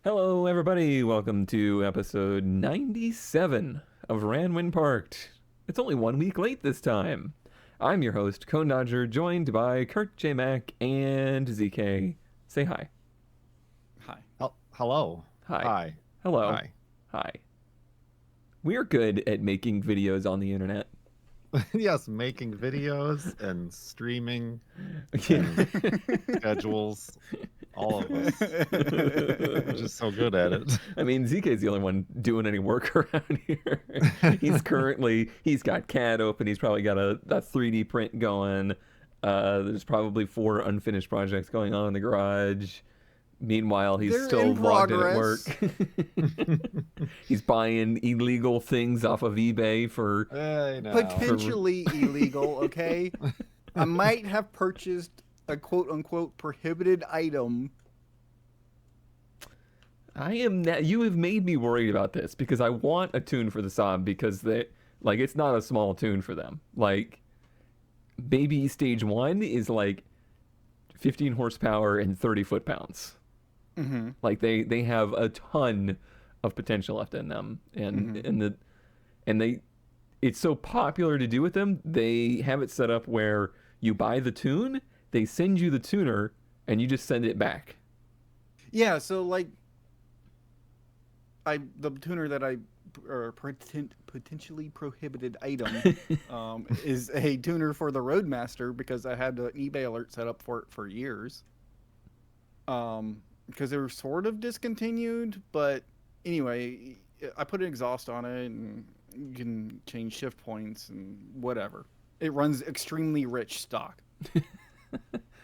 Hello, everybody. Welcome to episode 97 of Ran When Parked. It's only 1 week late this time. I'm your host, Cone Dodger, joined by Kurt J. Mack and ZK. Say hi. Hi. Hello. Hi. Hi. Hello. Hi. Hi. We're good at making videos on the internet. Yes, making videos and streaming Yeah. and schedules. All of us. We're just so good at it. I mean, ZK's the only one doing any work around here. He's got CAD open. He's probably got a 3D print going. There's probably 4 unfinished projects going on in the garage. Meanwhile, he's They're still in logged in at progress. work. He's buying illegal things off of eBay for... Potentially illegal, okay? I might have purchased a quote-unquote prohibited item. You have made me worried about this because I want a tune for the Saab because it's not a small tune for them. Like, baby stage 1 is like 15 horsepower and 30 foot-pounds. Mm-hmm. Like they have a ton of potential left in them, and it's so popular to do with them. They have it set up where you buy the tune, they send you the tuner, and you just send it back. Yeah, so like, the tuner that potentially prohibited item is a tuner for the Roadmaster because I had an eBay alert set up for it for years. Because they were sort of discontinued, but anyway, I put an exhaust on it and you can change shift points and whatever. It runs extremely rich stock.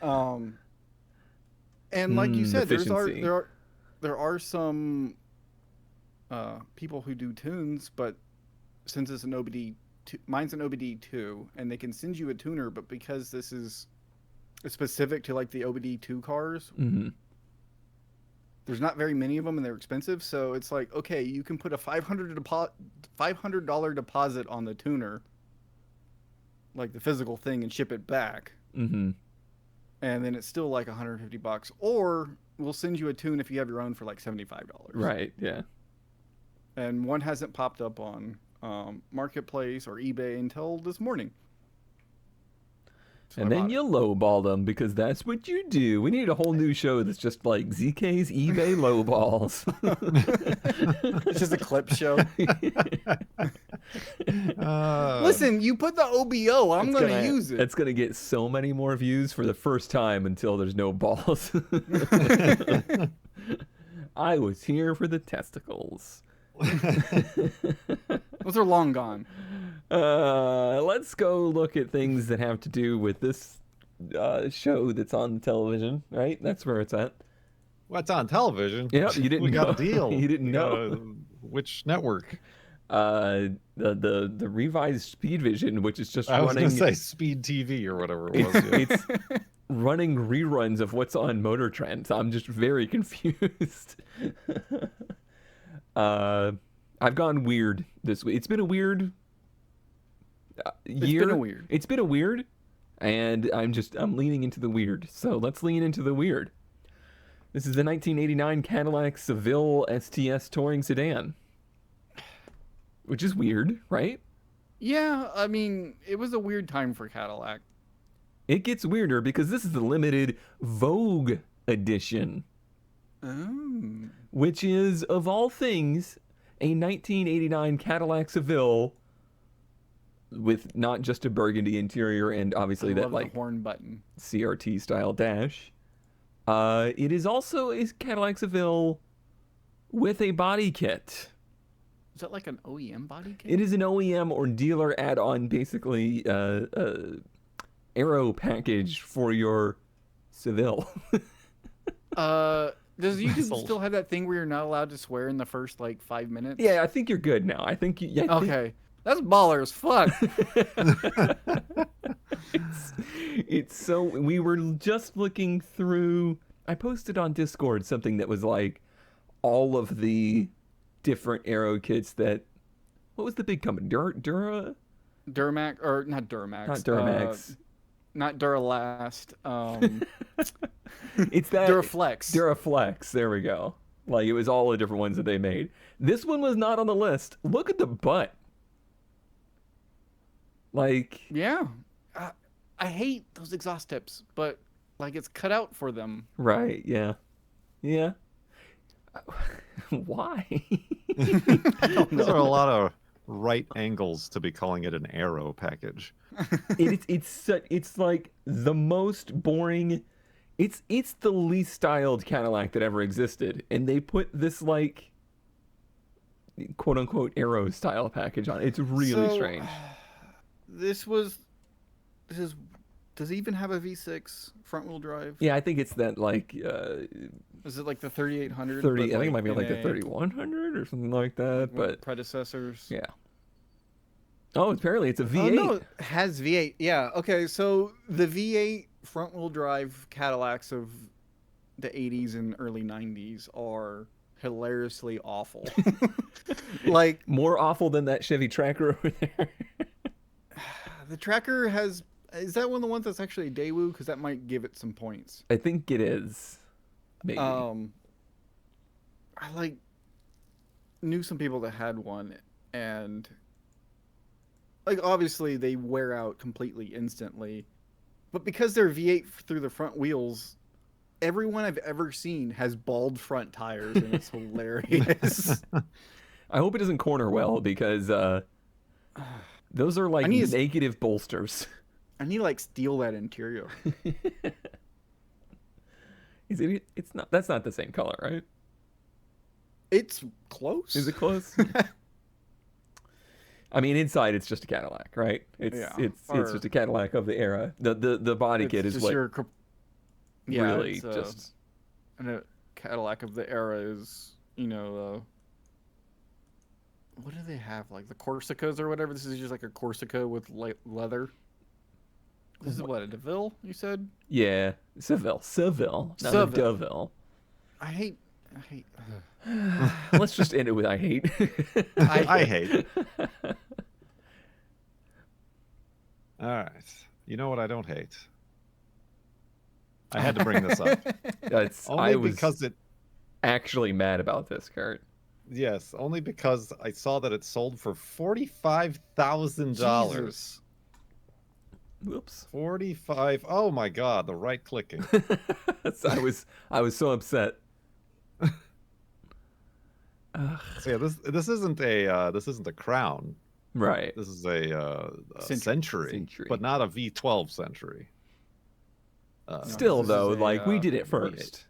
And like you said, efficiency. there are some people who do tunes, but since it's an OBD, mine's an OBD2, and they can send you a tuner, but because this is specific to like the OBD2 cars, there's not very many of them and they're expensive. So it's like, okay, you can put a $500 deposit on the tuner, like the physical thing, and ship it back. Mm-hmm. And then it's still like $150, or we'll send you a tune if you have your own for like $75. Right. Yeah. And one hasn't popped up on Marketplace or eBay until this morning. So and then you lowball them because that's what you do. We need a whole new show that's just like ZK's eBay lowballs. It's just a clip show. Listen, you put the OBO. I'm going to use it. It's going to get so many more views for the first time until there's no balls. I was here for the testicles. Those are long gone. Let's go look at things that have to do with this show that's on television, right? That's where it's at. What's on television? Yep, you didn't we know. got a deal. You didn't know. Which network? The revised Speed Vision, which is just I was running... going to say Speed TV or whatever it was. Yeah. It's running reruns of what's on Motor Trend. I'm just very confused. I've gone weird this week. It's been a weird year. It's been a weird, and I'm leaning into the weird. So let's lean into the weird. This is the 1989 Cadillac Seville STS touring sedan, which is weird, right? Yeah, I mean, it was a weird time for Cadillac. It gets weirder because this is the limited Vogue edition. Oh. Which is, of all things, a 1989 Cadillac Seville with not just a burgundy interior and obviously that like the horn button CRT style dash. It is also a Cadillac Seville with a body kit. Is that like an OEM body kit? It is an OEM or dealer add-on, basically aero package for your Seville. Does YouTube still have that thing where you're not allowed to swear in the first like 5 minutes? Yeah, I think you're good now. I think you. Yeah, okay, that's baller as fuck. It's so. We were just looking through. I posted on Discord something that was like all of the different aero kits that. What was the big company? Duramax or not Duramax? Not Duramax. Not Duralast. It's that Duraflex. Duraflex. There we go. Like, it was all the different ones that they made. This one was not on the list. Look at the butt. Like... Yeah. I hate those exhaust tips, but, like, it's cut out for them. Right, yeah. Yeah. Why? Those are a lot of right angles to be calling it an aero package. It's like the most boring... It's the least styled Cadillac that ever existed, and they put this like quote unquote aero style package on. It's really strange. This is. Does it even have a V6 front wheel drive? Yeah, I think it's that like Is it like the 3800? 30. I think it like might be in like the a- 3100 or something like that. But predecessors. yeah. Oh, apparently it's a V8. Oh, no, it has V8. Yeah. Okay. So the V8 front wheel drive Cadillacs of the 80s and early 90s are hilariously awful. Like, More awful than that Chevy Tracker over there. the Tracker has. Is that one of the ones that's actually a Daewoo? Because that might give it some points. I think it is. Maybe. I knew some people that had one, and like obviously they wear out completely instantly, but because they're V8 through the front wheels, everyone I've ever seen has bald front tires, and it's hilarious. I hope it doesn't corner well because those are like I need to- negative bolsters. I need to like steal that interior. It's not. That's not the same color, right? It's close. Is it close? I mean, inside it's just a Cadillac, right? It's just a Cadillac of the era. The body kit is just what really really just. And a Cadillac of the era is, what do they have? Like the Corsicas or whatever? This is just like a Corsica with leather. This is what, a DeVille, you said? Yeah, Seville, not a Seville. DeVille. I hate. Let's just end it with I hate. I hate. All right. You know what I don't hate? I had to bring this up. I was because it actually mad about this, Kurt. Yes, only because I saw that it sold for $45,000. Jesus. Whoops. 45. Oh my God, the right clicking. So I was so upset. So yeah, this isn't a Crown. Right. This is a Century, but not a V12 Century. Still this though, is a, like we did it V8. first.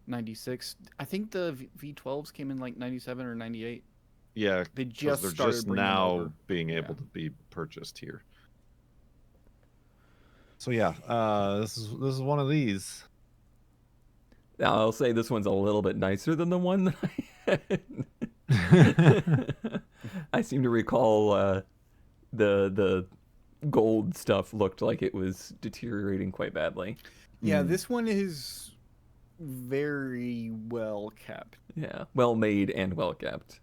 96. I think the V12s came in like 97 or 98. Yeah, They 'cause just they're started just bringing them now over. being able Yeah. to be purchased here. So yeah, this is one of these. Now, I'll say this one's a little bit nicer than the one that I had. I seem to recall the gold stuff looked like it was deteriorating quite badly. Yeah, this one is very well kept. Yeah, well made and well kept.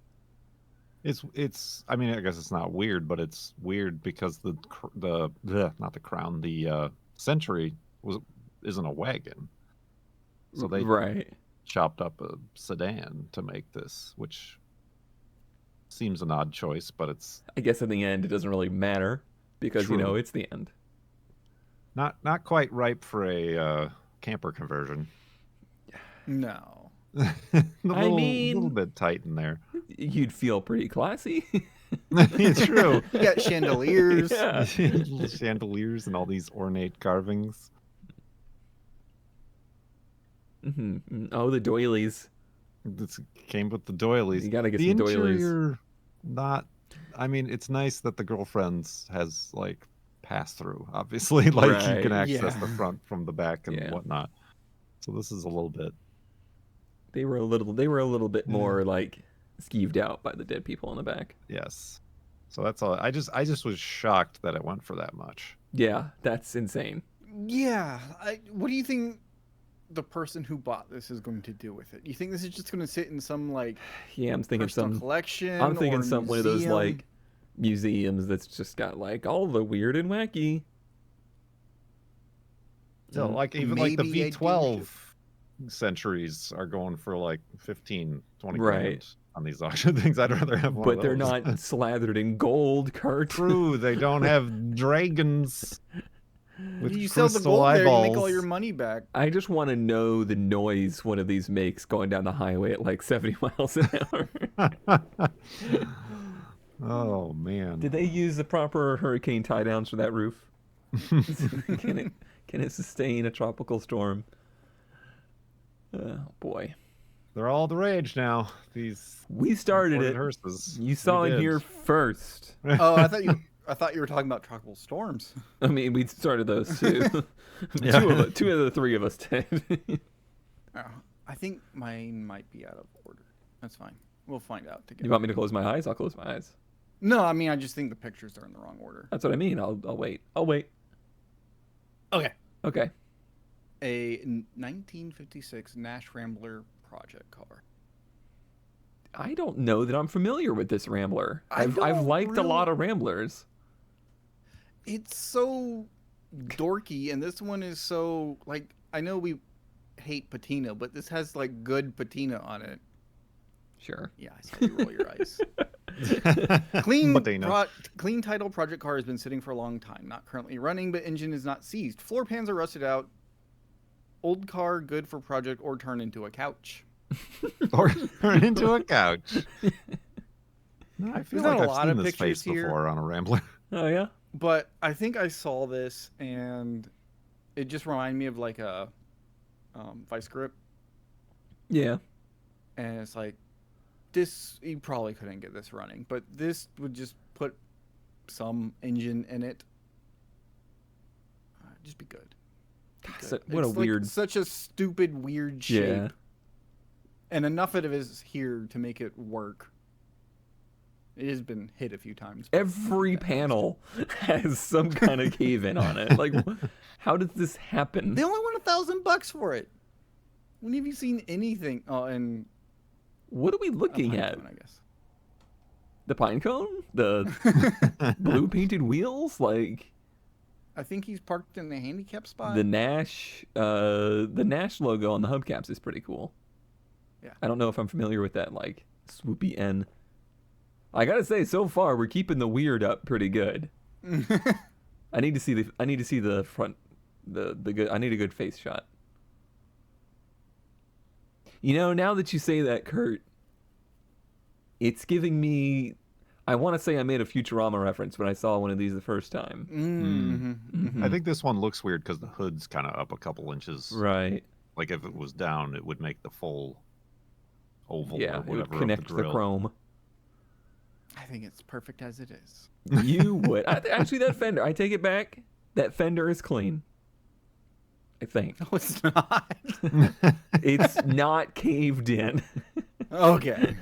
It's I mean, I guess it's not weird, but it's weird because not the Crown, the Century isn't a wagon. So they right. chopped up a sedan to make this, which seems an odd choice, but it's I guess in the end it doesn't really matter because True. it's the end. not quite ripe for a camper conversion. No. little bit tight in there. You'd feel pretty classy. It's true. You got chandeliers. Yeah. Little chandeliers and all these ornate carvings. Mm-hmm. Oh, the doilies. This came with the doilies. You gotta get the some doilies. interior, not. I mean, it's nice that the girlfriend's has like pass through. Obviously, like you Right. can access Yeah. the front from the back and Yeah. whatnot. So this is a little bit. They were a little bit more like skeeved out by the dead people in the back. Yes. So that's all. I just was shocked that it went for that much. Yeah, that's insane. Yeah. What do you think the person who bought this is going to do with it? You think this is just going to sit in some like Yeah, I'm thinking personal some. collection? I'm thinking or some one of those museum? like museums that's just got like all the weird and wacky. So like even like the Maybe a V12 Centuries are going for like 15, 20 Right. grand on these auction things. I'd rather have one of But they're those. not slathered in gold, Kurt. True, they don't have dragons with You sell the crystal gold there, eyeballs. you make all your money back. I just want to know the noise one of these makes going down the highway at like 70 miles an hour. Oh man. Did they use the proper hurricane tie downs for that roof? Can it sustain a tropical storm? Oh boy. They're all the rage now. These We started imported it. hearses. You saw We it did. here first. Oh, I thought you were talking about tropical storms. I mean, we started those too. Yeah. Two of the three of us did. Oh, I think mine might be out of order. That's fine. We'll find out together. You want me to close my eyes? I'll close my eyes. No, I mean I just think the pictures are in the wrong order. That's what I mean. I'll wait. I'll wait. Okay. Okay. A 1956 Nash Rambler project car. I don't know that I'm familiar with this Rambler. I I've don't liked a really- lot of Ramblers. It's so dorky, and this one is so like I know we hate patina, but this has like good patina on it. Sure. Yeah, I saw you roll your eyes. Clean, Patina. clean title project car has been sitting for a long time. Not currently running, but engine is not seized. Floor pans are rusted out. Old car, good for project or turn into a couch. Or turn into a couch. No, I feel There's not like a I've lot seen of this pictures face here. before on a Rambler. Oh yeah. But I think I saw this, and it just reminded me of like a vice grip. Yeah. And it's like, this, you probably couldn't get this running, but this would just put some engine in it. Just be good. Be So- good. what a It's like weird- such a stupid, weird shape. Yeah. And enough of it is here to make it work. It has been hit a few times. but Every that- panel has some kind of cave in on it. Like, how does this happen? They only want $1,000 for it. When have you seen anything? Oh, and What are we a looking pine at? cone, I guess. The pine cone? The blue painted wheels? Like I think he's parked in the handicap spot. the Nash logo on the hubcaps is pretty cool. Yeah. I don't know if I'm familiar with that like swoopy N. I gotta say, so far we're keeping the weird up pretty good. I need to see the front, the good. I need a good face shot. You know, now that you say that, Kurt, it's giving me. I want to say I made a Futurama reference when I saw one of these the first time. Mm-hmm. I think this one looks weird because the hood's kind of up a couple inches. Right. Like if it was down, it would make the full oval Yeah. or It whatever would connect of the the grill. chrome. I think it's perfect as it is. You would. Actually, that fender. I take it back. That fender is clean. I think No, it's not. it's not caved in. Okay.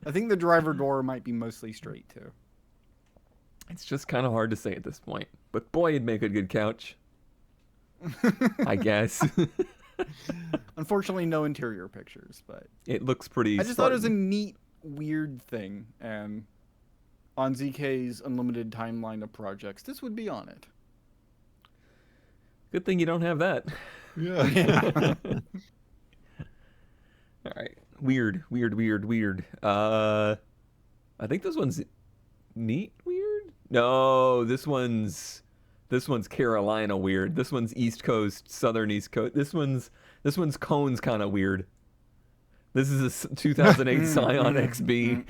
I think the driver door might be mostly straight too. It's just kind of hard to say at this point. But boy, it'd make a good couch. I guess. Unfortunately, no interior pictures, but It looks pretty. I just thought it was a Spartan. neat, weird thing. And on ZK's unlimited timeline of projects, this would be on it. Good thing you don't have that. Yeah. All right. Weird. I think this one's neat weird. No, this one's Carolina weird. This one's East Coast, Southern East Coast. This one's cones kind of weird. This is a 2008 Scion XB.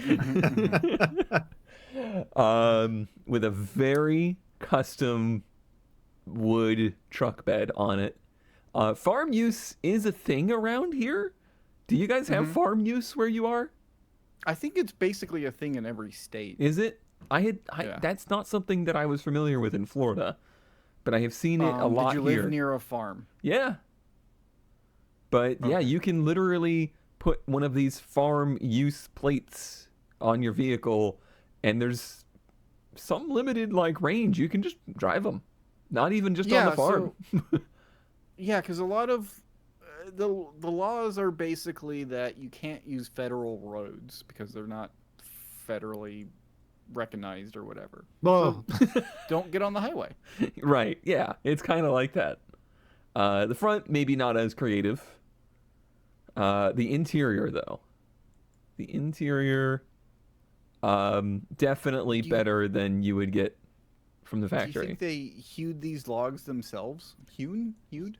With a very custom wood truck bed on it. Farm use is a thing around here. Do you guys have farm use where you are? I think it's basically a thing in every state. Is it? Yeah. That's not something that I was familiar with in Florida, but I have seen it a lot Did you live here. near a farm? Yeah. But yeah, Okay. you can literally put one of these farm use plates on your vehicle, and there's some limited like range. You can just drive them, not even just on the farm. Yeah, because a lot of the laws are basically that you can't use federal roads because they're not federally recognized or whatever. Well, Don't get on the highway. Right. Yeah, it's kind of like that. The front maybe not as creative. The interior, though. The interior, definitely better than you would get from the Do you factory. think they hewed these logs themselves? Hewed? Hewed?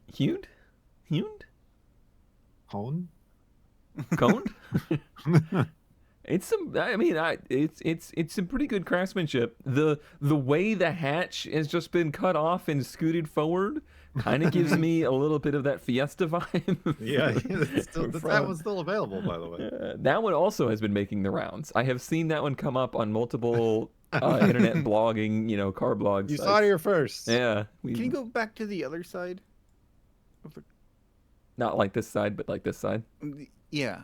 Hone? Coned? It's some. I mean, it's some pretty good craftsmanship. The way the hatch has just been cut off and scooted forward kind of gives me a little bit of that Fiesta vibe. Yeah, that one's still available, by the way. That one also has been making the rounds. I have seen that one come up on multiple internet blogging, car blogs. You saw it here first. Yeah. Can you go back to the other side? Not like this side, but like this side. Yeah.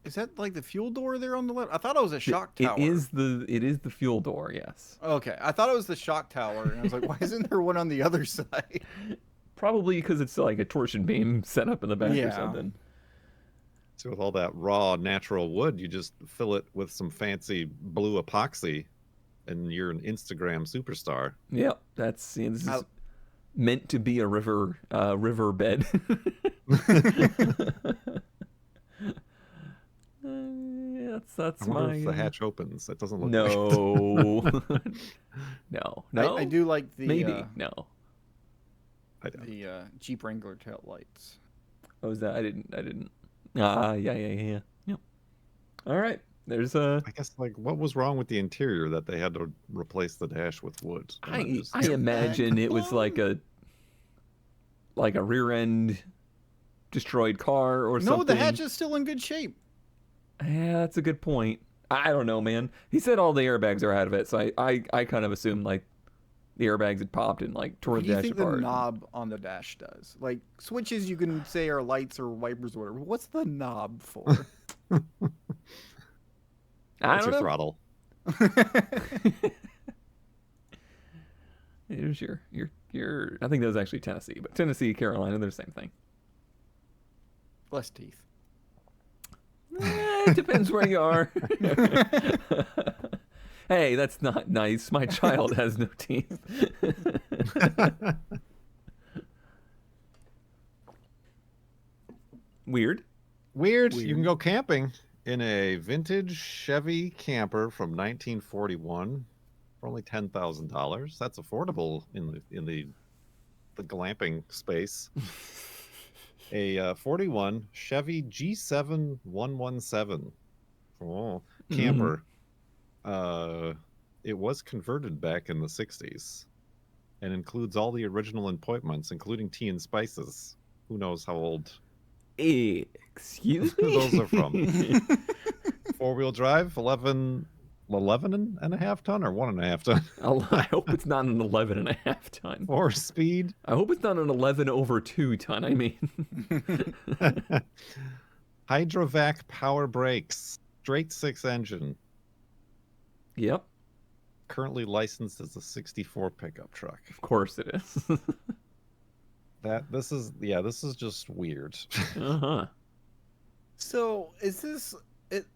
Is that like the fuel door there on the left? I thought it was a shock tower. It is the fuel door, yes. Okay, I thought it was the shock tower, and I was like, why isn't there one on the other side? Probably because it's like a torsion beam set up in the back or something. So with all that raw natural wood, you just fill it with some fancy blue epoxy, and you're an Instagram superstar. Yep, this is meant to be a river bed. That's I wonder my. if the hatch opens. That doesn't look. No, no. I do like the maybe no. the Jeep Wrangler tail lights. Oh, is that? I didn't. Yeah. All right. There's a. I guess what was wrong with the interior that they had to replace the dash with wood? I imagine it was like a rear end destroyed car or something. No, the hatch is still in good shape. Yeah, that's a good point. I don't know, man. He said all the airbags are out of it, so I kind of assumed like the airbags had popped and like tore the dash apart. What do you think the knob on the dash does? Like switches, you can say are lights or wipers or whatever. What's the knob for? That's your throttle. Here's your. I think that was actually Tennessee, but Tennessee, Carolina, they're the same thing. Less teeth. It depends where you are. Hey, that's not nice. My child has no teeth. Weird. You can go camping in a vintage Chevy camper from 1941 for only $10,000. That's affordable in the glamping space. A 41 Chevy G7 117 camper. It was converted back in the 60s and includes all the original appointments, including tea and spices. Who knows how old excuse me? those are from. 4-wheel drive, 11 and a half ton or 1.5 ton. I hope it's not an 11.5 ton. 4-speed. I hope it's not an 11/2 ton. I mean, Hydrovac power brakes, straight 6 engine. Yep. Currently licensed as a 64 pickup truck. Of course it is. This is just weird. Uh-huh. So is this it?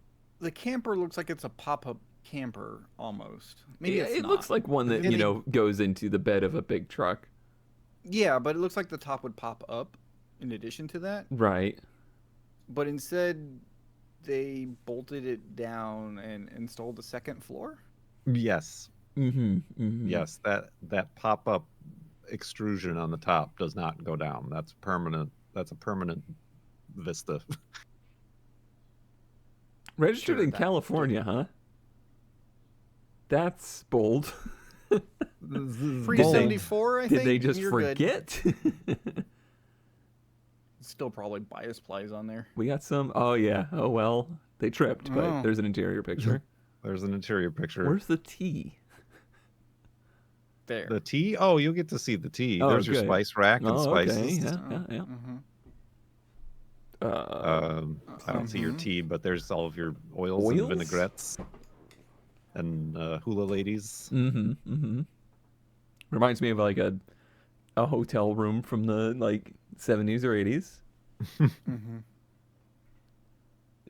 The camper looks like it's a pop-up camper almost. Maybe it looks like one that goes into the bed of a big truck. Yeah, but it looks like the top would pop up in addition to that. Right. But instead, they bolted it down and installed a second floor. Yes. Mm-hmm. Yes, that pop-up extrusion on the top does not go down. That's permanent. That's a permanent vista. Registered in California, huh? That's bold. 374, I think. Did they just You're forget? Still probably bias plies on there. We got some. Oh yeah. Oh well. They tripped, but there's an interior picture. There's an interior picture. Where's the tea? There. The tea? Oh, you'll get to see the tea. Oh, There's your good. spice rack and spices. Okay. Yeah. Mm-hmm. I don't see your tea, but there's all of your oils? And vinaigrettes and hula ladies. Mm-hmm. Reminds me of like a hotel room from the 70s or 80s. Mm-hmm.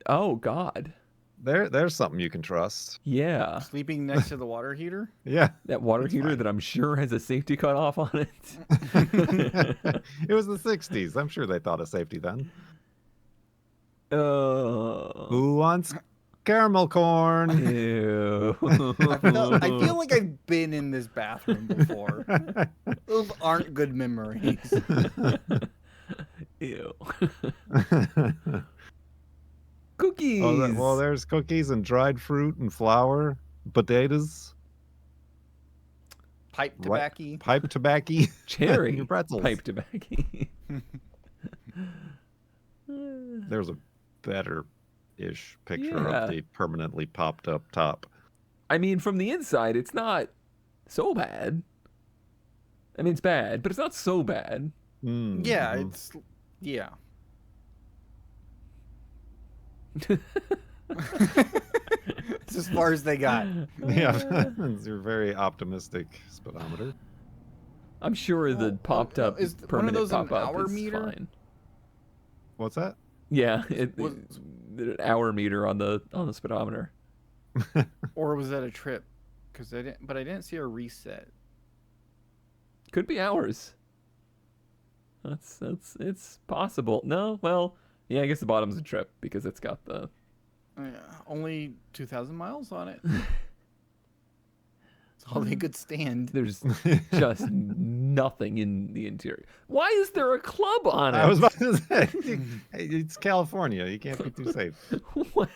Oh God. There's something you can trust. Yeah. Sleeping next to the water heater. Yeah. That water heater that I'm sure has a safety cutoff on it. It was the 60s. I'm sure they thought of safety then. Who wants caramel corn? Ew. I feel like I've been in this bathroom before. Those aren't good memories. Ew. Cookies. Oh, well, there's cookies and dried fruit and flour, potatoes, Pipe Right. tobacco. pipe tobacco, Cherry. your pretzels. Pipe tobacco. There's a better-ish picture Yeah. of the permanently popped up top. I mean, from the inside, it's not so bad. I mean, it's bad, but it's not so bad. Mm, Yeah, mhm. it's yeah. It's as far as they got. Yeah, it's your very optimistic speedometer. I'm sure the Well, popped up is one of permanent those an pop up hour is meter? fine. What's that? Yeah, Was- an hour meter on the speedometer. Or was that a trip? Because I didn't see a reset. Could be hours. It's possible. No, well, yeah, I guess the bottom's a trip because it's got the. Only 2,000 miles on it. That's all they could stand. There's just nothing in the interior. Why is there a club on it? I was about to say, it's California. You can't be too safe. What?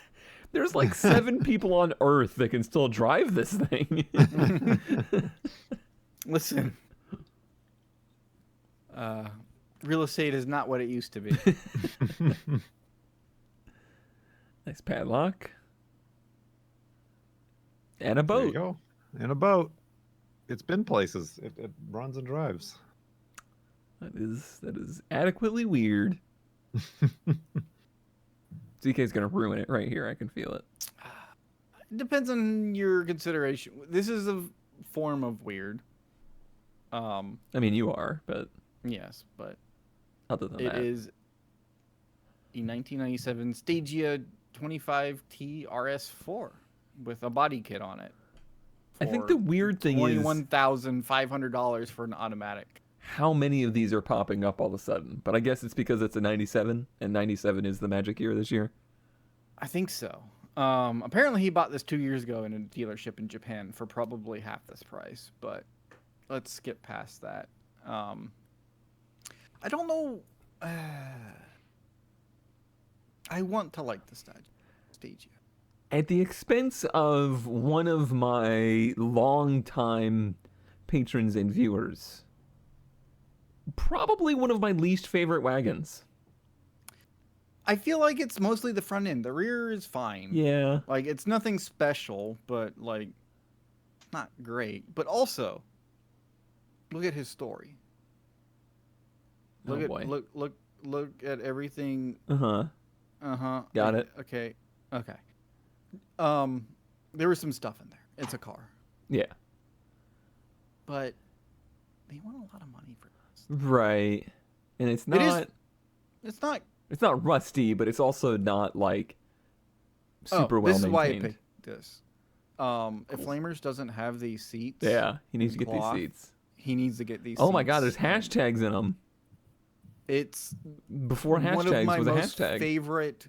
There's like 7 people on Earth that can still drive this thing. Listen. Real estate is not what it used to be. Nice padlock. And a There you boat. go. In a boat. It's been places. It runs and drives. That is adequately weird. ZK's gonna ruin it right here. I can feel it. It depends on your consideration. This is a form of weird. I mean, you are, but Yes, but other than it that, is a 1997 Stagia 25T RS4 with a body kit on it. I think the weird thing is $21,500 for an automatic. how many of these are popping up all of a sudden. But I guess it's because it's a 97, and 97 is the magic year this year. I think so. Apparently he bought this 2 years ago in a dealership in Japan for probably half this price, but let's skip past that. I don't know. I want to like the Stagia. At the expense of one of my longtime patrons and viewers, probably one of my least favorite wagons. I feel like it's mostly the front end. The rear is fine. Yeah. Like, it's nothing special, but, like, not great. But also, look at his story. Look Oh, boy. Look at everything. Uh-huh. Uh-huh. Got it. Okay. There was some stuff in there. It's a car. Yeah. But they want a lot of money for this. Right. And it's It is- not It's not. it's not rusty, but it's also not like super well This is why I maintained. picked this. If Flamers doesn't have these seats, Yeah, he needs to and get these cloth, seats. he needs to get these Oh my god, there's seats. hashtags in them. It's Before one of hashtags my was a most hashtag. favorite,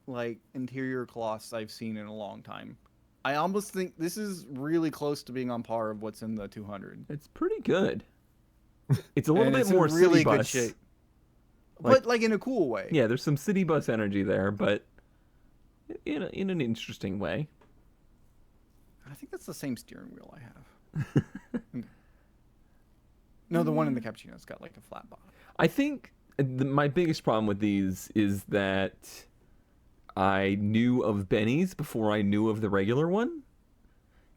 like, interior cloths I've seen in a long time. I almost think this is really close to being on par of what's in the 200. It's pretty good. It's a little And bit it's in more really city good bus. shape. Like- But like in a cool way. Yeah, there's some city bus energy there, but in an interesting way. I think that's the same steering wheel I have. No, the one in the Cappuccino's got like a flat bottom. I think my biggest problem with these is that I knew of Benny's before I knew of the regular one.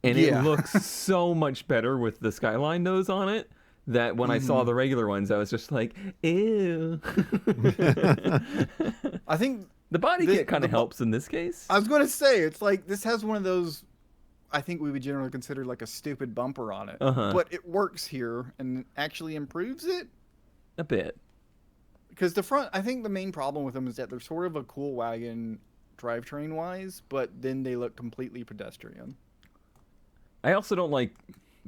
And Yeah. it looks so much better with the Skyline nose on it that when I saw the regular ones, I was just like, ew. I think The body This- kit kind the of bo- helps in this case. I was going to say it's like this has one of those. I think we would generally consider like a stupid bumper on it, Uh-huh. but it works here and actually improves it. A bit. Because the front, I think the main problem with them is that they're sort of a cool wagon drivetrain wise, but then they look completely pedestrian. I also don't like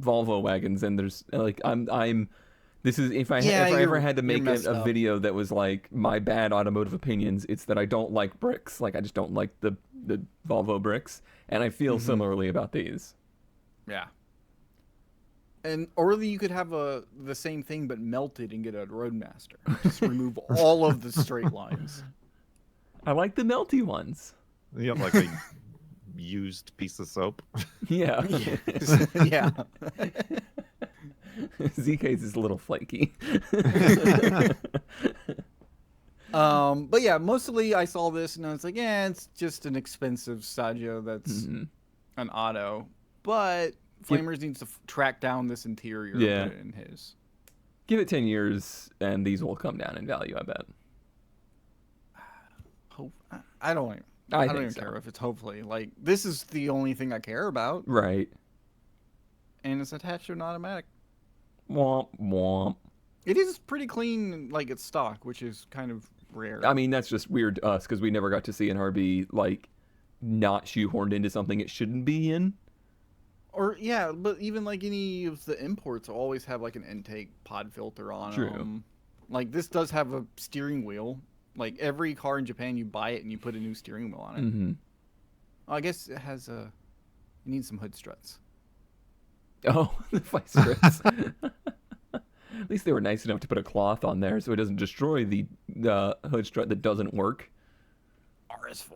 Volvo wagons, and there's like I'm This is if I ever had to make a video that was like my bad automotive opinions, it's that I don't like bricks. Like I just don't like the Volvo bricks, and I feel similarly about these. Yeah. And or you could have the same thing but melted and get a Roadmaster. Just remove all of the straight lines. I like the melty ones. You have like a used piece of soap. Yeah. Yeah. ZK's is a little flaky. But yeah, mostly I saw this and I was like, yeah, it's just an expensive Saggio that's an auto. But Flamers needs to track down this interior and put it in his. Give it 10 years and these will come down in value, I bet. I don't even care if it's hopefully. Like, this is the only thing I care about. Right. And it's attached to an automatic. Womp, womp. It is pretty clean, like it's stock, which is kind of rare. I mean, that's just weird to us because we never got to see an RB, like, not shoehorned into something it shouldn't be in. Or, yeah, but even, like, any of the imports always have, like, an intake pod filter on them. Like, this does have a steering wheel. Like, every car in Japan, you buy it and you put a new steering wheel on it. Mm-hmm. I guess it has it needs some hood struts. Oh, the vice strips. At least they were nice enough to put a cloth on there so it doesn't destroy the hood strut that doesn't work. RS4.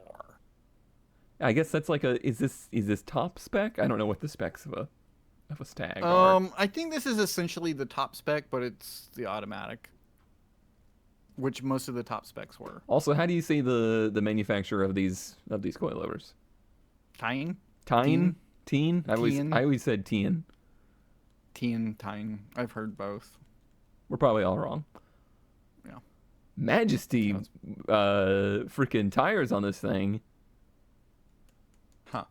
I guess that's like is this top spec? I don't know what the specs of a Stag are. I think this is essentially the top spec, but it's the automatic, which most of the top specs were. Also, how do you say the manufacturer of these coilovers? Tyne? Teen? I always said Tien. Tyne. I've heard both. We're probably all wrong. Yeah. Majesty freaking tires on this thing. Huh.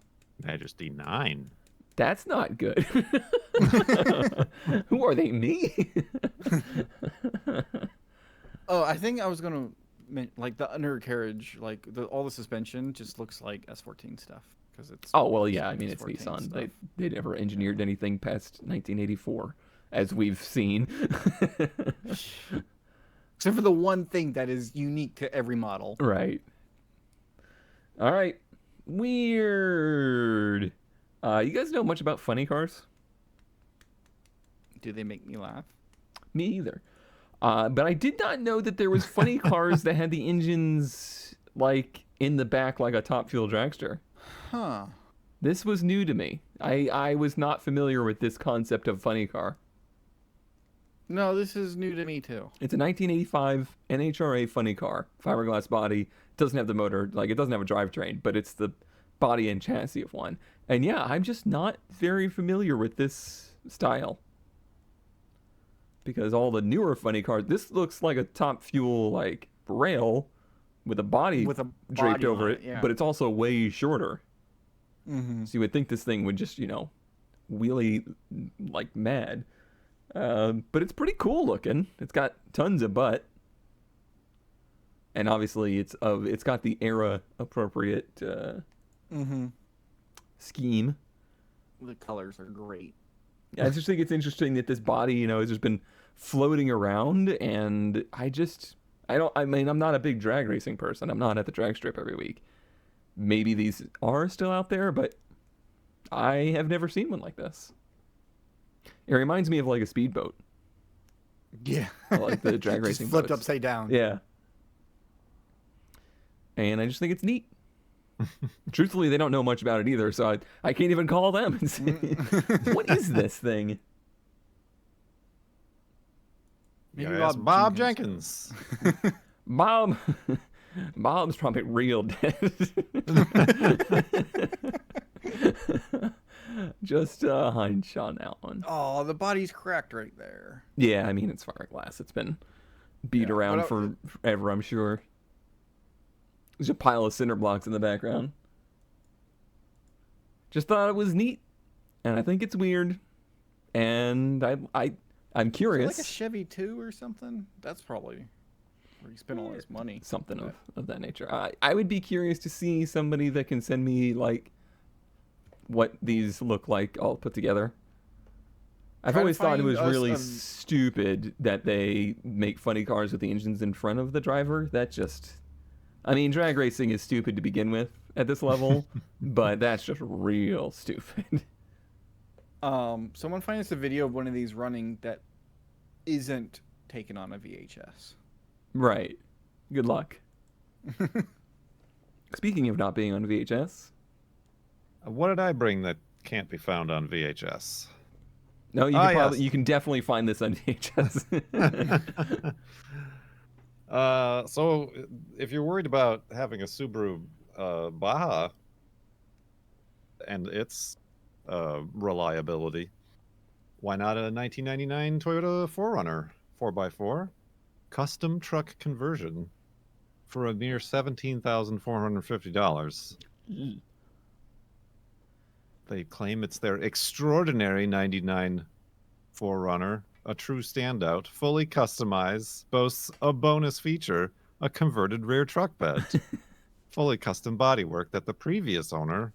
Majesty 9. That's not good. Who are they? Me? Oh, I think I was gonna like the undercarriage, like all the suspension just looks like S14 stuff because it's. Oh well, yeah. I mean, it's Nissan. Stuff. They never engineered anything past 1984, as we've seen. Except for the one thing that is unique to every model. Right. All right. Weird. You guys know much about funny cars? Do they make me laugh? Me either. But I did not know that there was funny cars that had the engines like in the back like a Top Fuel dragster. Huh. This was new to me. I was not familiar with this concept of funny car. No, this is new to me too. It's a 1985 NHRA funny car, fiberglass body. It doesn't have the motor, like it doesn't have a drivetrain, but it's the body and chassis of one. And yeah, I'm just not very familiar with this style. Because all the newer funny cars, this looks like a Top Fuel like rail with a body draped over it, yeah. But it's also way shorter. Mm-hmm. So you would think this thing would just, wheelie like mad. But it's pretty cool looking. It's got tons of butt. And obviously it's got the era appropriate scheme. The colors are great. I just think it's interesting that this body, has just been floating around, and I'm not a big drag racing person. I'm not at the drag strip every week. Maybe these are still out there, but I have never seen one like this. It reminds me of like a speedboat. Yeah. Like the drag racing flipped boats. upside down. Yeah. And I just think it's neat. Truthfully, they don't know much about it either, so I can't even call them and say, what is this thing? Maybe Bob Jenkins. Bob's probably real dead. Just a hunch on that one. Oh, the body's cracked right there. Yeah, I mean, it's fiberglass. It's been beat around forever, I'm sure. There's a pile of cinder blocks in the background. Just thought it was neat, and I think it's weird, and I'm curious. Is it like a Chevy 2 or something? That's probably where he spent all his money. Something of that nature. I would be curious to see somebody that can send me like what these look like all put together. I've Try to always thought it find was us really a- stupid that they make funny cars with the engines in front of the driver. That just, I mean, drag racing is stupid to begin with at this level, but that's just real stupid. Someone find us a video of one of these running that isn't taken on a VHS. Right. Good luck. Speaking of not being on VHS, What did I bring that can't be found on VHS? no, you Ah, can probably, yes. you can definitely find this on VHS. So if you're worried about having a Subaru Baja and its reliability, why not a 1999 Toyota 4Runner 4x4 custom truck conversion for a mere $17,450? They claim it's their extraordinary 99 4Runner, a true standout, fully customized, boasts a bonus feature, a converted rear truck bed, fully custom bodywork that the previous owner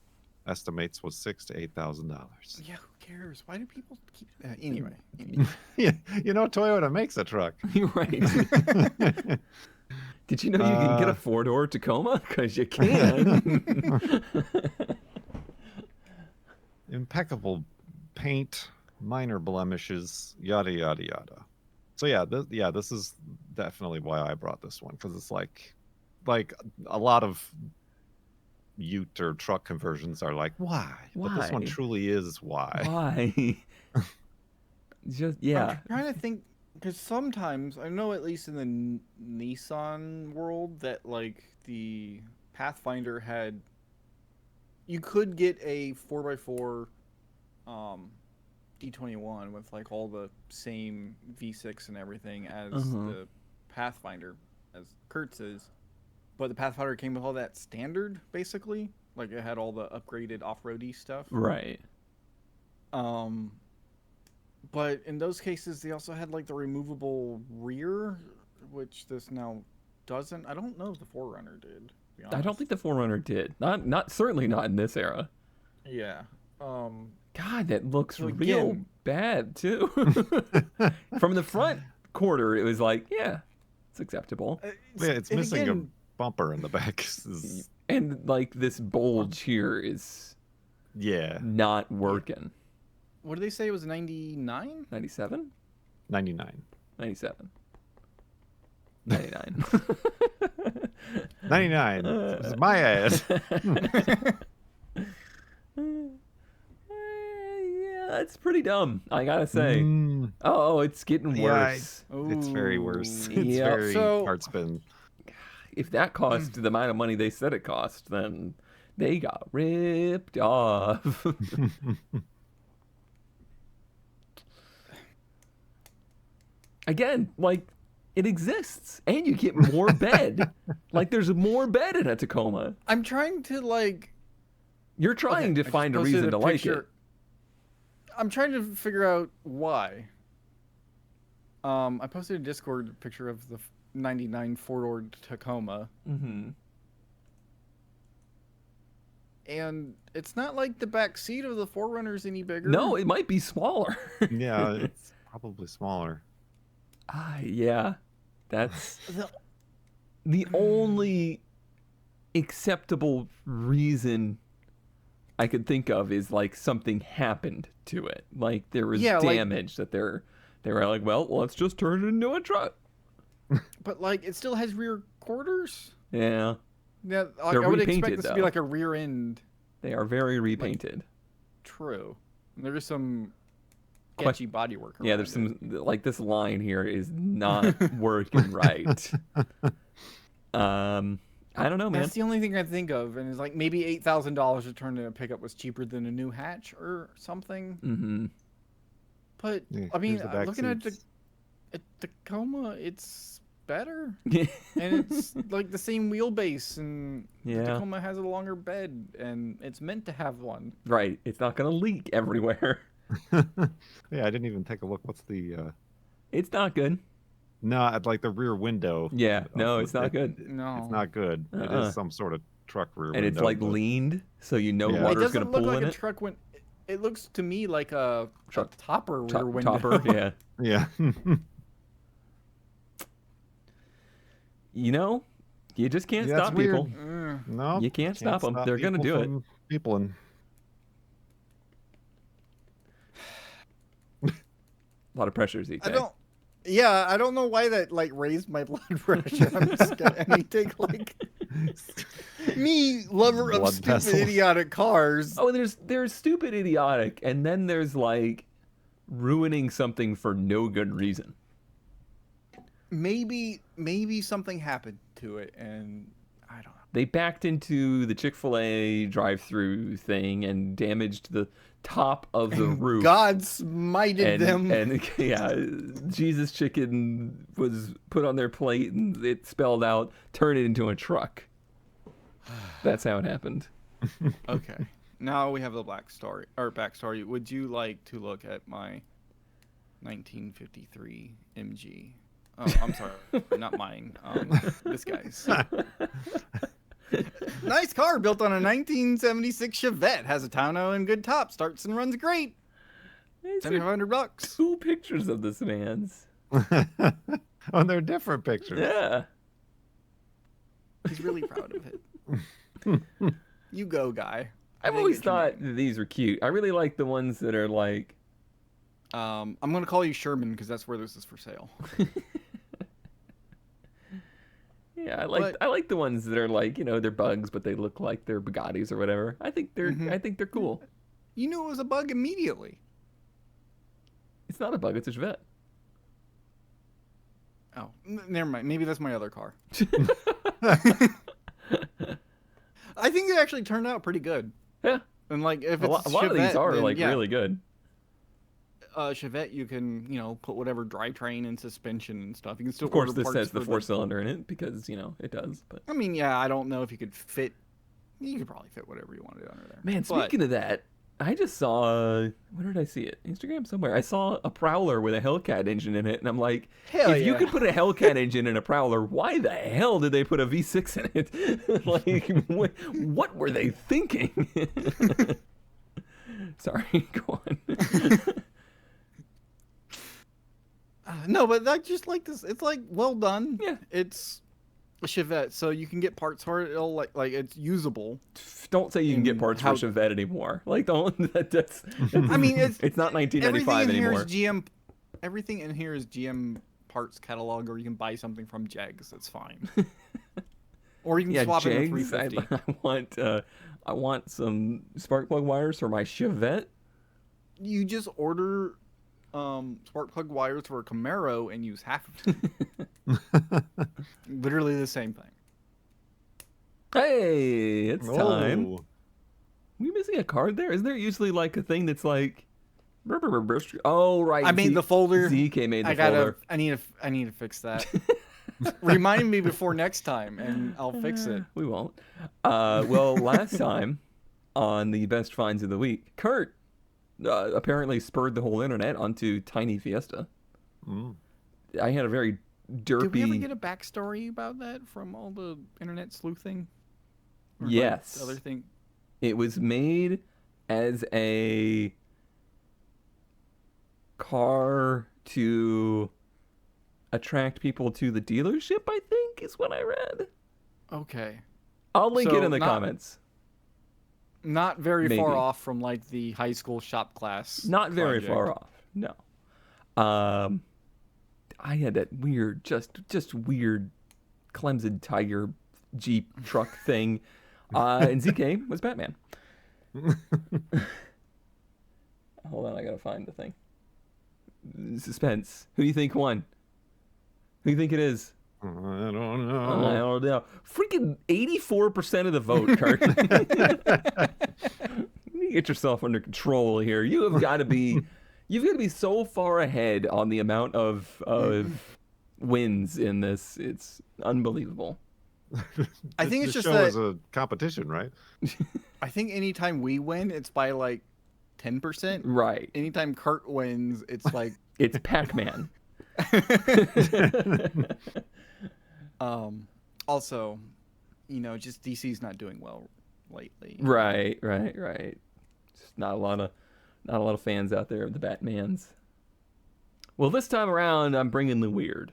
estimates was $6,000 to $8,000. Yeah, who cares? Why do people keep anyway? Yeah, you know Toyota makes a truck. You're right. Did you know you can get a 4-door Tacoma? Because you can. Impeccable paint, minor blemishes, yada yada yada. So yeah, this is definitely why I brought this one, because it's like a lot of Ute or truck conversions are like why? But this one Why? truly is why. Why? Just, yeah. I'm trying to think, because sometimes I know, at least in the Nissan world, that like the Pathfinder had, you could get a 4x4 D21 with like all the same V6 and everything as the Pathfinder, as Kurt's is, but the Pathfinder came with all that standard, basically. Like it had all the upgraded off-roady stuff. Right. But in those cases, they also had like the removable rear, which this now doesn't. I don't know if the 4Runner did. To be honest. I don't think the 4Runner did. Not certainly not in this era. Yeah. God, that looks So real again- bad too. From the front quarter, it was like, yeah, it's acceptable. Yeah, it's and missing again, a bumper in the back. And like this bulge here is Yeah, not working. What did they say? It was 99? 97? 99. 97. 99. 99. This is my ad. Yeah, that's pretty dumb, I gotta say. Oh, it's getting Yeah, worse. It's very worse. Ooh. It's Yeah. very So- hard spin. If that cost the amount of money they said it cost, then they got ripped off. Again, like, it exists, and you get more bed. Like, there's more bed in a Tacoma. I'm trying to like. You're trying Okay, I to just find a posted reason to like picture. it. I'm trying to figure out why. I posted a Discord picture of the 99 four-door Tacoma, Mm-hmm. and it's not like the back seat of the 4Runner's any bigger. No, it might be smaller. Yeah, it's probably smaller. Yeah. That's The- the only acceptable reason I could think of is like something happened to it. Like there was Yeah, like- damage that they were like, well, let's just turn it into a truck. But like, it still has rear quarters. Yeah. Yeah, like, They're I would expect repainted, this to be though. like a rear end. They are very repainted. True. And there is some Que- sketchy bodywork. Yeah, there's some like this line here is not working right. I don't know, man. That's the only thing I think of, and it's like maybe $8,000 to turn in a pickup was cheaper than a new hatch or something. Mm-hmm. But Yeah, I mean, here's the back looking at seats. the Tacoma, it's better, Yeah. and it's like the same wheelbase, and the Yeah. Tacoma has a longer bed, and it's meant to have one. Right. It's not gonna leak everywhere. Yeah, I didn't even take a look. What's the It's not good. no, I'd like the rear window. Yeah. No, it's not It- good. No, It's not good. It Uh-uh. is some sort of truck rear And window. it's like but- leaned, so you know Yeah. It water's doesn't gonna look pool like in a it. truck It looks to me like a Truck- topper rear window. Topper, yeah. Yeah. You know, you just can't Yeah, it's stop weird. people. No, You can't stop 'em. They're gonna do it. People and A lot of pressure, ZK. I don't know why that like raised my blood pressure. I'm just gonna take like me, lover of Blood stupid, vessels. idiotic cars. Oh, there's stupid, idiotic, and then there's like ruining something for no good reason. Maybe something happened to it, and I don't know. They backed into the Chick-fil-A drive-through thing and damaged the top of the roof. God smited them. And yeah, Jesus Chicken was put on their plate and it spelled out, turn it into a truck. That's how it happened. Okay. Now we have the backstory. Would you like to look at my 1953 MG? Oh, I'm sorry. Not mine. This guy's. Nice car built on a 1976 Chevette. Has a tonneau and good top. Starts and runs great. It's $700. two pictures of this man's. oh, they're different pictures. Yeah. He's really proud of it. You go, guy. I've always thought these were cute. I really like the ones that are like... I'm going to call you Sherman because that's where this is for sale. Yeah, I like the ones that are like, you know, they're bugs, but they look like they're Bugattis or whatever. I think they're cool. You knew it was a bug immediately. It's not a bug, it's a Chevette. Oh, never mind. Maybe that's my other car. I think it actually turned out pretty good. Yeah. And like if A it's lot of these are then, like yeah. really good. Chevette, you can, you know, put whatever drivetrain and suspension and stuff. You can still Of course, order this parts has the for 4-cylinder in it because, you know, it does. But I mean, yeah, I don't know if you could fit. You could probably fit whatever you wanted under there. man, But- speaking of that, I just saw where did I see it? Instagram somewhere. I saw a Prowler with a Hellcat engine in it, and I'm like, Hell if you yeah. could put a Hellcat engine in a Prowler, why the hell did they put a V6 in it? Like, what were they thinking? Sorry, go on. No, but I just like this. It's like well done. Yeah. It's a Chevette, so you can get parts for it. It'll like it's usable. Don't say you can get parts how- for a Chevette anymore. Like, don't. That's. I mean, it's not 1995 everything in anymore. here is GM. Everything in here is GM parts catalog, or you can buy something from Jegs. That's fine. Or you can Yeah, swap it in Jegs. 350. I want some spark plug wires for my Chevette. You just order spark plug wires for a Camaro and use half of it. Literally the same thing. Hey, it's time. Oh. We missing a card there? Isn't there usually like a thing that's like? Oh right. I made the folder. ZK made the folder. I need to fix that. Remind me before next time, and I'll fix it. We won't. Well, last time on the best finds of the week, Kurt apparently spurred the whole internet onto Tiny Fiesta. Mm. I had a very derpy. Did we ever get a backstory about that from all the internet sleuthing? Or, like, Yes. other thing. It was made as a car to attract people to the dealership, I think, is what I read. Okay. I'll link it So in the not- comments. Not very Maybe. far off from like the high school shop class. Not very project. far off. No. I had that weird, just weird Clemson Tiger Jeep truck thing. And ZK was Batman. Hold on, I gotta find the thing. Suspense. Who do you think won? Who do you think it is? I don't I know. don't know. Freaking 84% of the vote, Kurt. You get yourself under control here. You have got to be, you've got to be so far ahead on the amount of wins in this. It's unbelievable. I think it's This just show that is a competition, right? I think anytime we win, it's by like 10%. Right. Anytime Kurt wins, it's like It's Pac-Man. Also, you know, just DC's not doing well lately. Right. Just not a Not a lot of fans out there of the Batmans. Well, this time around, I'm bringing the weird.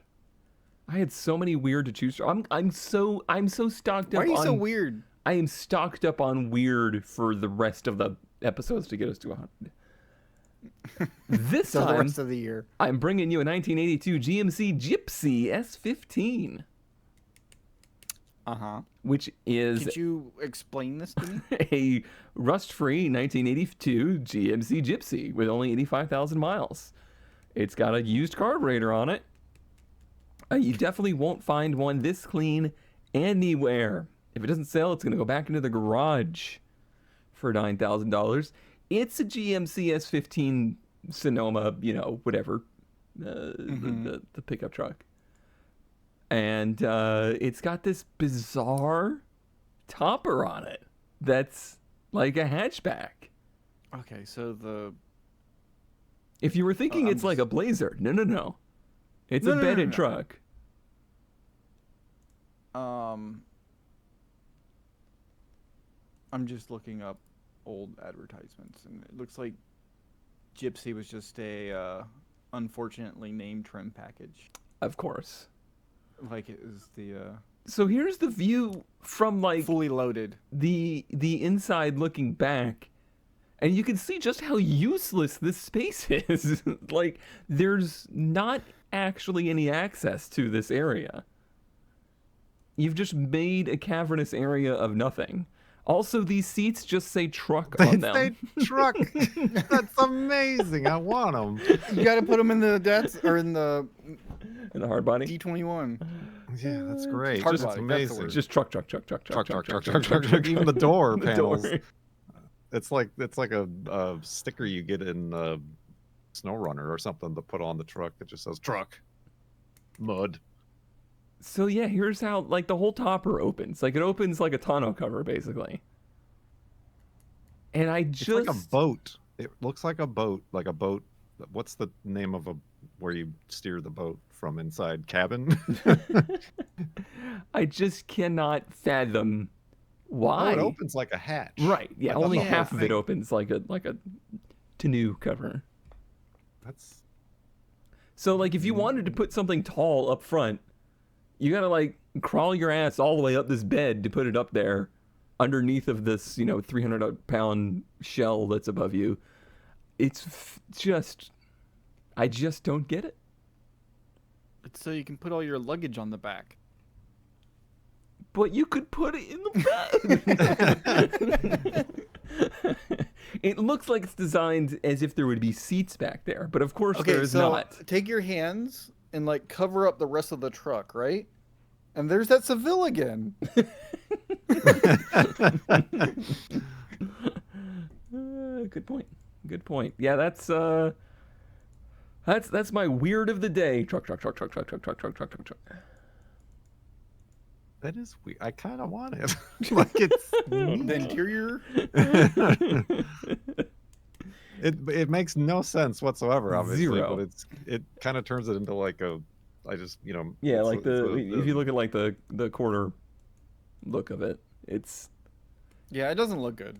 I had so many weird to choose from. I'm so stocked up. Why are you on, so weird? I am stocked up on weird for the rest of the episodes to get us to 100. This So the time, rest of the year. I'm bringing you a 1982 GMC Gypsy S15. Which is Could you explain this to me? a rust-free 1982 GMC Gypsy with only 85,000 miles. It's got a used carburetor on it. You definitely won't find one this clean anywhere. If it doesn't sell, it's going to go back into the garage for $9,000. It's a GMC S15 Sonoma, whatever, the pickup truck. And it's got this bizarre topper on it that's like a hatchback. Okay, so If you were thinking it's like a Blazer, no. It's a bedded truck. I'm just looking up old advertisements, and it looks like Gypsy was just a unfortunately named trim package. Of course. Like it was the So here's the view from like fully loaded. the inside looking back, and you can see just how useless this space is. Like there's not actually any access to this area. You've just made a cavernous area of nothing. Also, these seats just say truck on them. They say truck. That's amazing. I want them. You got to put them in the in the In the hard body? D21. Yeah, that's great. Hard Just body, that's the amazing. word. Just truck. Truck. Even the door The panels. door. It's like a sticker you get in Snow Runner or something to put on the truck that just says truck. Mud. So yeah, here's how like the whole topper opens. Like it opens like a tonneau cover basically. And It's like a boat. It looks like a boat. What's the name of where you steer the boat from inside? Cabin? I just cannot fathom why. Oh, it opens like a hatch. Right. Yeah, Like the only whole half of it thing. opens like a tonneau cover. That's So like if you wanted to put something tall up front, you got to like crawl your ass all the way up this bed to put it up there underneath of this, 300-pound shell that's above you. It's I just don't get it. It's so you can put all your luggage on the back. But you could put it in the bed. It looks like it's designed as if there would be seats back there, but of course there's not. Take your hands and like cover up the rest of the truck, right? And there's that Seville again. Good point. Good point. Yeah, that's my weird of the day. Truck. That is weird. I kind of want it. Like it's The interior. It makes no sense whatsoever, obviously. Zero. But it kind of turns it into like a. I just Yeah, it's like a- if you look at like the quarter look of it, Yeah, it doesn't look good.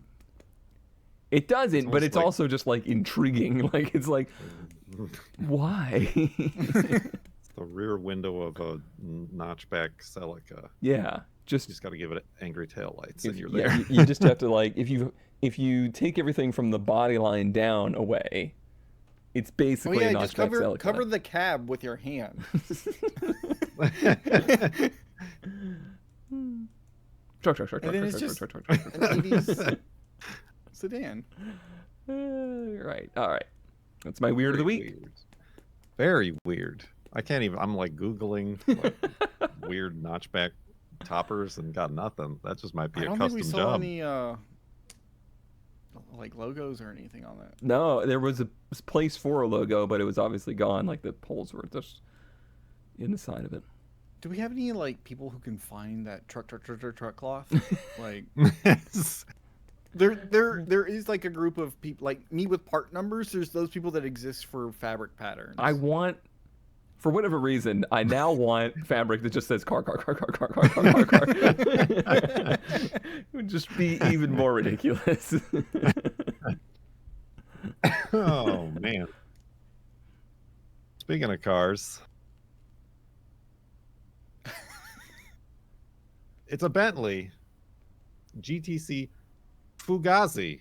it doesn't, but almost it's like- also just like intriguing. Like it's like, why? It's the rear window of a notchback Celica. Yeah, You just got to give it angry taillights, and you're yeah, there. you just have to like if you take everything from the body line down away, it's Oh basically yeah, a just notchback Celica. cover the cab with your hand. Truck. And then it's just- Truck. An 80s sedan. Right. All right. That's my weird of the Very week. weird. Very weird. I can't even. I'm like Googling like, weird notchback toppers and got nothing. That just might be I a don't think we custom saw job. any like logos or anything on that. No, there was a place for a logo, but it was obviously gone. Like the poles were just in the side of it. Do we have any like people who can find that truck cloth? Like there is like a group of people like me with part numbers. There's those people that exist for fabric patterns. I want, for whatever reason, I now want fabric that just says car. It would just be even more ridiculous. Oh man. Speaking of cars, it's a Bentley GTC Fugazi.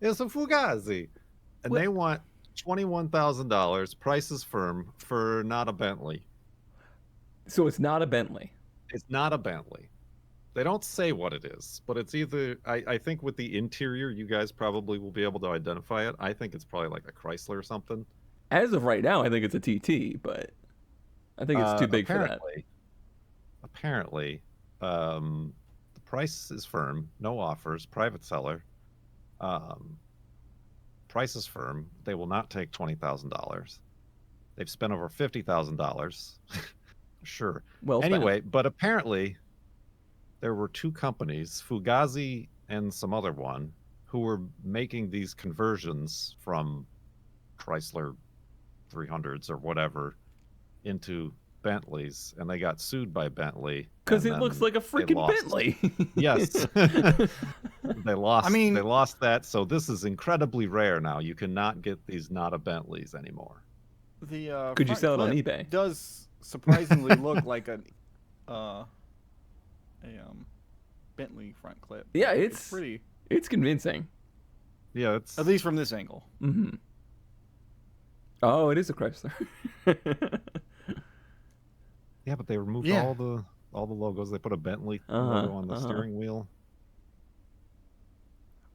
It's a Fugazi, and What? they want $21,000. Price is firm for not a Bentley. So it's not a Bentley. It's not a Bentley. They don't say what it is, but it's either. I think with the interior, you guys probably will be able to identify it. I think it's probably like a Chrysler or something. As of right now, I think it's a TT, but I think it's too big for that. Apparently, the price is firm. No offers. Private seller. Price is firm. They will not take $20,000. They've spent over $50,000. Sure. Well spent. Anyway, but apparently there were two companies, Fugazi and some other one, who were making these conversions from Chrysler 300s or whatever into Bentleys, and they got sued by Bentley Because and it then looks like a they freaking lost. Bentley. Yes. They lost. I mean- they lost that. So this is incredibly rare now. You cannot get these not a Bentleys anymore. The Could you front sell it on clip eBay? Does surprisingly look like a Bentley front clip. Yeah, It's it's pretty, it's convincing. Yeah, it's at least from this angle. Mm-hmm. Oh, it is a Chrysler. yeah, but they removed Yeah. all the logos. They put a Bentley Uh-huh, logo on the uh-huh. steering wheel.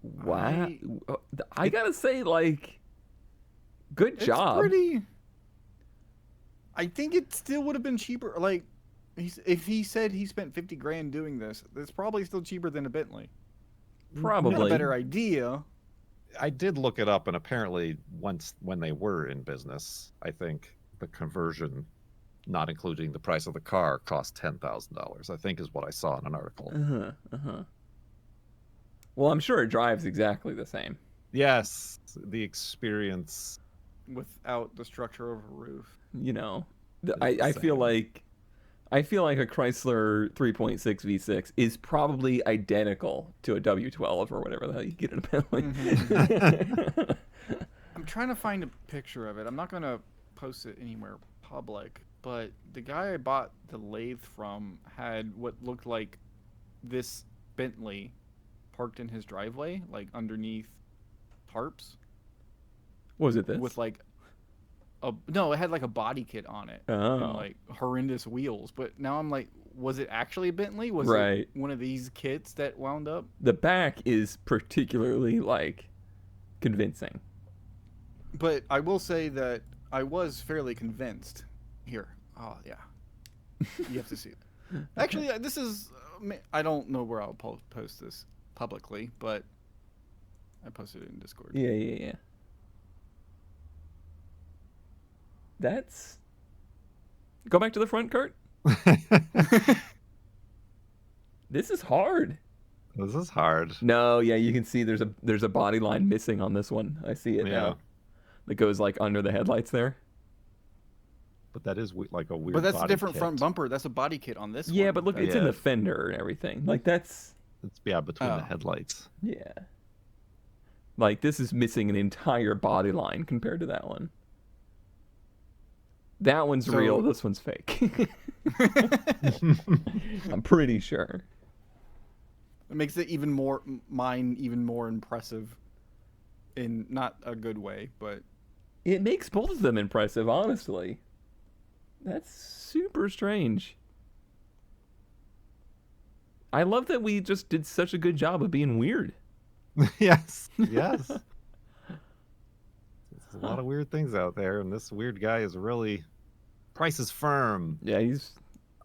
Wow. I gotta say, like, good It's job. pretty. I think it still would have been cheaper. Like, if he said he spent 50 grand doing this, it's probably still cheaper than a Bentley. Not Probably. a better idea. I did look it up, and apparently, when they were in business, I think the conversion, not including the price of the car, cost $10,000. I think is what I saw in an article. Uh-huh, uh-huh. Well, I'm sure it drives exactly the same. Yes, the experience. Without the structure of a roof. You know, It's I the feel same. like a Chrysler 3.6 V6 is probably identical to a W12 or whatever the hell you get in a Bentley. Mm-hmm. I'm trying to find a picture of it. I'm not going to post it anywhere public, but the guy I bought the lathe from had what looked like this Bentley parked in his driveway, like underneath tarps, Was it this? with like no, it had like a body kit on it and Oh. like horrendous wheels. But now I'm like, was it actually a Bentley? Was Right. it one of these kits that wound up? The back is particularly, like, convincing. But I will say that I was fairly convinced. Here. Oh, yeah. You have to see it. Actually, this is... I don't know where I'll post this publicly, but I posted it in Discord. Yeah. That's... Go back to the front, Kurt. This is hard. This is hard. No, yeah, you can see there's a body line missing on this one. I see it Yeah. now. That goes, like, under the headlights there. But that is like a weird. But that's a body different kit. front bumper. That's a body kit on this Yeah, one. but look, it's in Yeah. the fender and everything. Like, that's... It's between Oh. the headlights. Yeah. Like, this is missing an entire body line compared to that one. That one's So- real, this one's fake. I'm pretty sure. It makes it even more impressive in not a good way, but It makes both of them impressive, honestly. That's super strange. I love that we just did such a good job of being weird. Yes. Yes. There's a lot of weird things out there, and this weird guy is really price is firm Yeah, he's...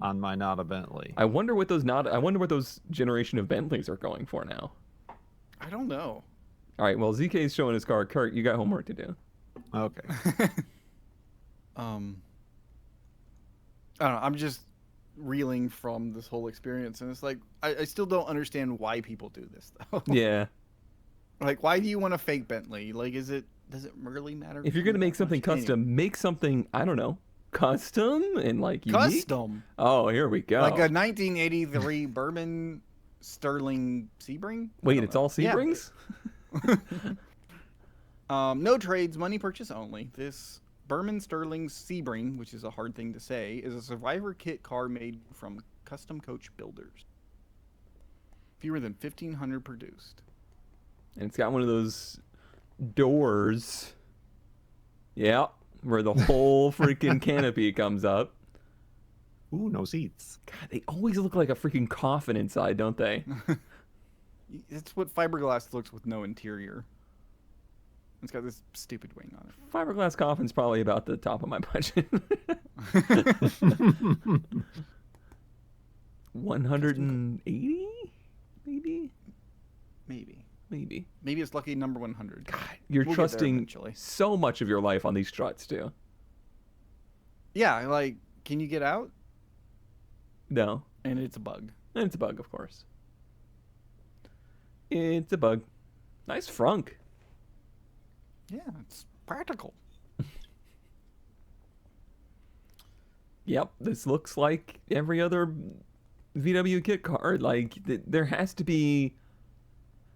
on my not a Bentley. I wonder what those generation of Bentleys are going for now. I don't know. All right, well, ZK's showing his car. Kurt, you got homework to do. Okay. I don't know. I'm just reeling from this whole experience, and it's like I still don't understand why people do this though. Yeah. Like, why do you want a fake Bentley? Like, does it really matter? If you're to going to you make that something much? Anyway. custom, make something, I don't know, custom and, like, unique. Custom, Oh, here we go. like a 1983 Berman Sterling Sebring. I Wait, don't it's know. all Yeah. Sebrings? No trades, money purchase only. This Berman Sterling Sebring, which is a hard thing to say, is a survivor kit car made from custom coach builders. Fewer than 1,500 produced. And it's got one of those doors. Yeah, where the whole freaking canopy comes up. Ooh, no seats. God, they always look like a freaking coffin inside, don't they? It's what fiberglass looks with no interior. It's got this stupid wing on it. Fiberglass coffin's probably about the top of my budget. 180? Maybe? Maybe it's lucky number 100. God, you're We'll get there trusting eventually. so much of your life on these struts, too. Yeah, like, can you get out? No. And it's a bug. And it's a bug, of course. It's a bug. Nice frunk. Yeah, it's practical. Yep, this looks like every other VW kit car. Like, there has to be...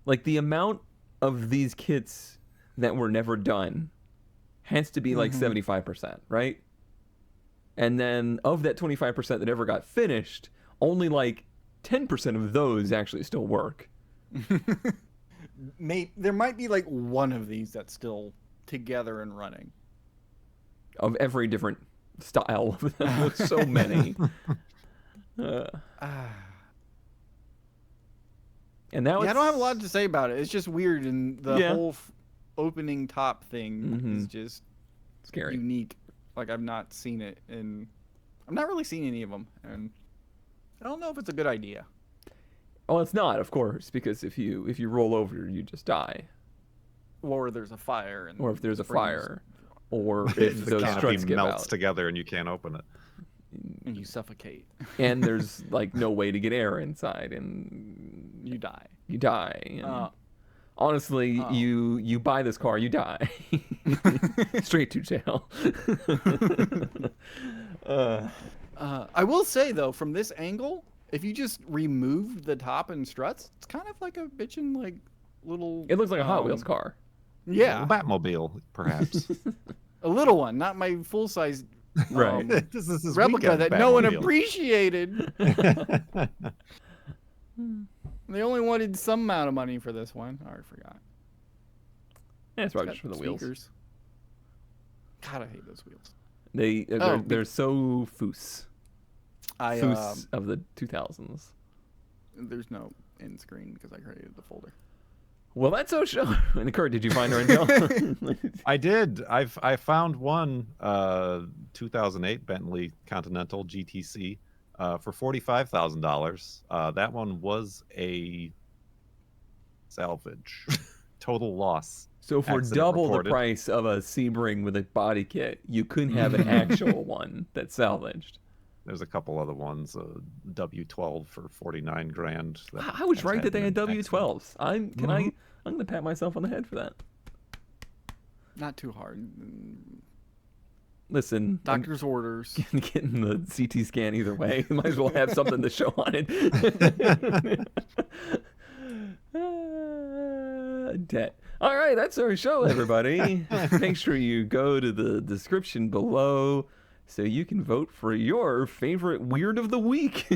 Like, the amount of these kits that were never done has to be like 75%, right? And then of that 25% that ever got finished, only like 10% of those actually still work. There might be like one of these that's still together and running. Of every different style of them. There's so many. And now I don't have a lot to say about it. It's just weird, and the Yeah. whole opening top thing is just scary. unique. Like, I've not seen it, and I've not really seen any of them, and I don't know if it's a good idea. Well, it's not, of course, because if you roll over, you just die. Or there's a fire, and Or if there's a flames, fire, or If if the those canopy struts give melts out, together and you can't open it. and you suffocate. and there's like no way to get air inside, and You die. you die. And Uh, honestly, you buy this car, you die. Straight to jail. I will say, though, from this angle, if you just removed the top and struts, it's kind of like a bitchin' like little. It looks like a Hot Wheels car. Yeah, Batmobile, perhaps. a little one, not my full size Right. This is his replica weekend that no one Batmobile. appreciated. They only wanted some amount of money for this one. I already forgot. Yeah, it's probably Got just for the wheels. speakers. God, I hate those wheels. They're so foos. I Foos of the 2000s. there's no end screen because I created the folder. Well, that's our show. And Kurt, did you find our intel? I did. I found one 2008 Bentley Continental GTC for $45,000. That one was a salvage, total loss. So for Accident double reported. the price of a Sebring with a body kit, you couldn't have an actual one that's salvaged. There's a couple other ones, W12 for 49 grand. I was right that they had an accident. W12s. I'm going to pat myself on the head for that. Not too hard. Listen, Doctor's orders. I'm getting the CT scan either way. Might as well have something to show on it. Debt. All right, that's our show, everybody. Make sure you go to the description below so you can vote for your favorite weird of the week.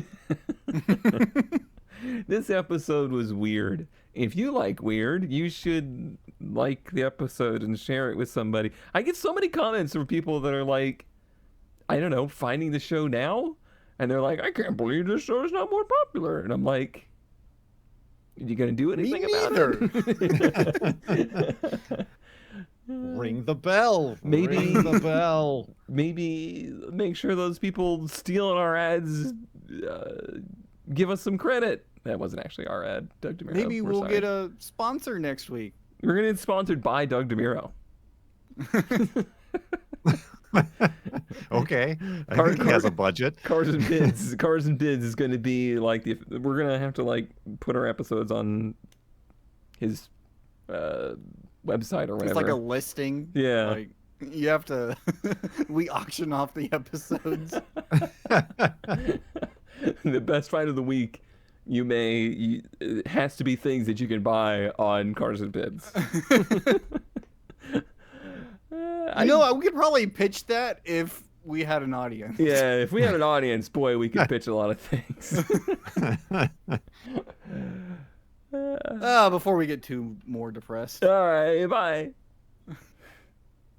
This episode was weird. If you like weird, you should like the episode and share it with somebody. I get so many comments from people that are like, I don't know, finding the show now, and they're like, I can't believe this show is not more popular. And I'm like, you gonna do anything about it? Ring the bell. Maybe- Ring the bell. Maybe make sure those people stealing our ads give us some credit. That wasn't actually our ad, Doug DeMiro. Maybe We're we'll sorry. get a sponsor next week. We're gonna get sponsored by Doug DeMiro. Okay. I Car- think he has a budget. Cars and Bids. Cars and Bids is going to be like we're going to have to like put our episodes on his website or whatever. It's like a listing. Yeah. Like, you have to. We auction off the episodes. The best fight of the week. It has to be things that you can buy on Cars and Bids. You know, we could probably pitch that if we had an audience. Yeah, if we had an audience, boy, we could pitch a lot of things. Before we get too more depressed. All right, bye.